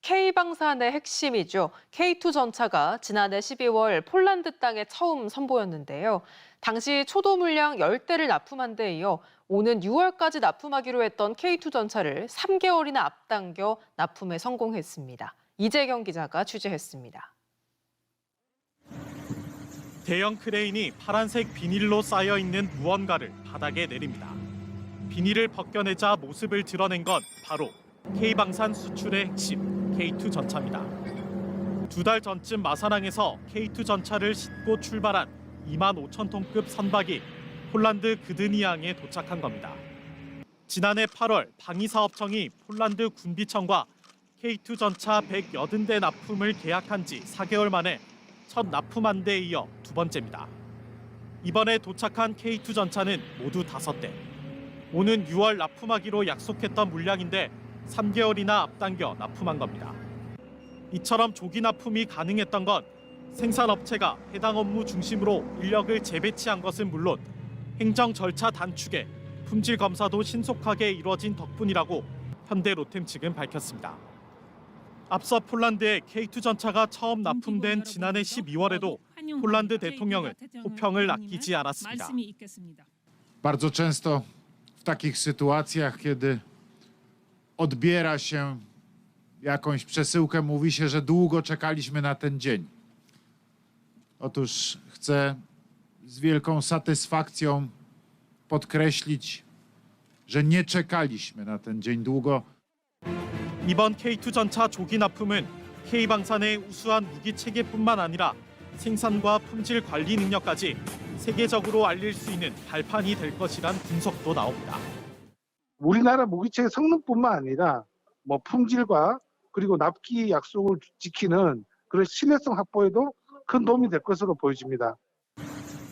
K방산의 핵심이죠. K2 전차가 지난해 12월 폴란드 땅에 처음 선보였는데요. 당시 초도 물량 10대를 납품한 데 이어 오는 6월까지 납품하기로 했던 K2 전차를 3개월이나 앞당겨 납품에 성공했습니다. 이재경 기자가 취재했습니다. 대형 크레인이 파란색 비닐로 쌓여있는 무언가를 바닥에 내립니다. 비닐을 벗겨내자 모습을 드러낸 건 바로 K방산 수출의 핵심 K2 전차입니다. 2달 전쯤 마사랑에서 K2 전차를 싣고 출발한 25,000톤급 선박이 폴란드 그드니앙에 도착한 겁니다. 지난해 8월 방위사업청이 폴란드 군비청과 K2 전차 180대 납품을 계약한 지 4개월 만에 첫 납품한 데에 이어 두 번째입니다. 이번에 도착한 K2 전차는 모두 5대. 오는 6월 납품하기로 약속했던 물량인데 3개월이나 앞당겨 납품한 겁니다. 이처럼 조기 납품이 가능했던 건 생산업체가 해당 업무 중심으로 인력을 재배치한 것은 물론 행정 절차 단축에 품질 검사도 신속하게 이루어진 덕분이라고 현대로템 측은 밝혔습니다. 앞서 폴란드의 K2 전차가 처음 납품된 지난해 12월에도 폴란드 대통령은 호평을 아끼지 않았습니다. Bardzo często w takich sytuacjach, kiedy odbiera się jakąś przesyłkę, mówi się, że długo czekaliśmy na ten dzień. Otóż chcę z wielką satysfakcją podkreślić, że nie czekaliśmy na ten dzień długo. 이번 K2 전차 조기 납품은 K방산의 우수한 무기 체계뿐만 아니라 생산과 품질 관리 능력까지 세계적으로 알릴 수 있는 발판이 될 것이란 분석도 나옵니다. 우리나라 무기체계 성능뿐만 아니라 품질과 그리고 납기 약속을 지키는 그런 신뢰성 확보에도 큰 도움이 될 것으로 보여집니다.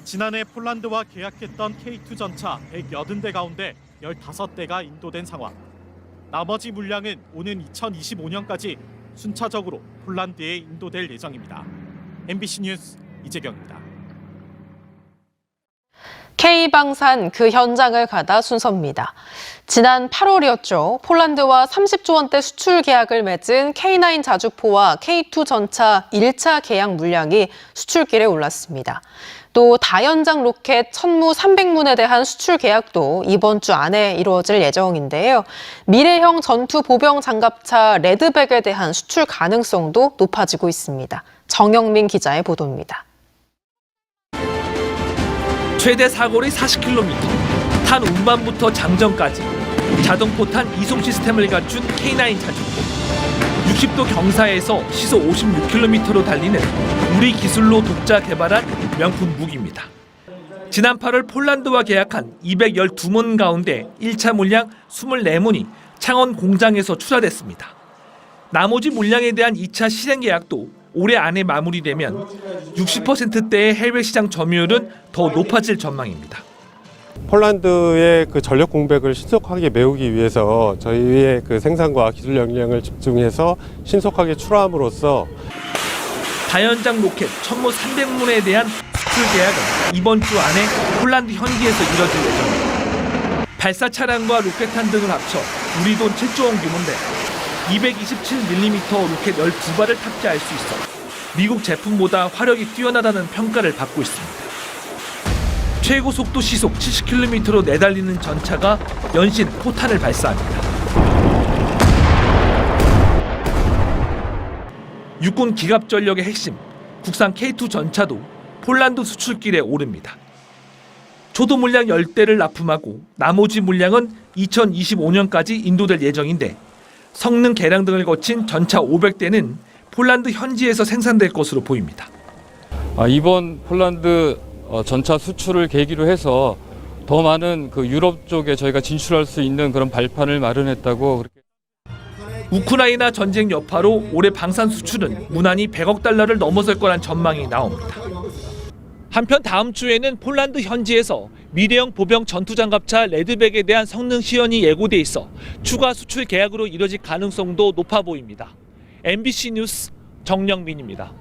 지난해 폴란드와 계약했던 K2 전차 180대 가운데 15대가 인도된 상황. 나머지 물량은 오는 2025년까지 순차적으로 폴란드에 인도될 예정입니다. MBC 뉴스 이재경입니다. K방산 그 현장을 가다 순서입니다. 지난 8월이었죠. 폴란드와 30조 원대 수출 계약을 맺은 K9 자주포와 K2 전차 1차 계약 물량이 수출길에 올랐습니다. 또 다연장 로켓 천무 300문에 대한 수출 계약도 이번 주 안에 이루어질 예정인데요. 미래형 전투 보병 장갑차 레드백에 대한 수출 가능성도 높아지고 있습니다. 정영민 기자의 보도입니다. 최대 사거리 40km, 탄 운반부터 장전까지 자동포탄 이송 시스템을 갖춘 K9 자주포. 60도 경사에서 시속 56km로 달리는 우리 기술로 독자 개발한 명품 무기입니다. 지난 8월 폴란드와 계약한 212문 가운데 1차 물량 24문이 창원 공장에서 출하됐습니다. 나머지 물량에 대한 2차 실행 계약도 올해 안에 마무리되면 60%대의 해외 시장 점유율은 더 높아질 전망입니다. 폴란드의 전력 공백을 신속하게 메우기 위해서 저희의 생산과 기술 역량을 집중해서 신속하게 출하함으로써 다연장 로켓 천무 300문에 대한 수출 계약은 이번 주 안에 폴란드 현지에서 이뤄질 예정입니다. 발사 차량과 로켓탄 등을 합쳐 우리 돈 7조 원 규모인데 227mm 로켓 12발을 탑재할 수 있어 미국 제품보다 화력이 뛰어나다는 평가를 받고 있습니다. 최고 속도 시속 70km로 내달리는 전차가 연신 포탄을 발사합니다. 육군 기갑전력의 핵심, 국산 K2 전차도 폴란드 수출길에 오릅니다. 초도 물량 10대를 납품하고 나머지 물량은 2025년까지 인도될 예정인데 성능 개량 등을 거친 전차 500대는 폴란드 현지에서 생산될 것으로 보입니다. 이번 폴란드 전차 수출을 계기로 해서 더 많은 유럽 쪽에 저희가 진출할 수 있는 그런 발판을 마련했다고. 우크라이나 전쟁 여파로 올해 방산 수출은 무난히 100억 달러를 넘어설 거란 전망이 나옵니다. 한편 다음 주에는 폴란드 현지에서 미래형 보병 전투장갑차 레드백에 대한 성능 시연이 예고돼 있어 추가 수출 계약으로 이뤄질 가능성도 높아 보입니다. MBC 뉴스 정영민입니다.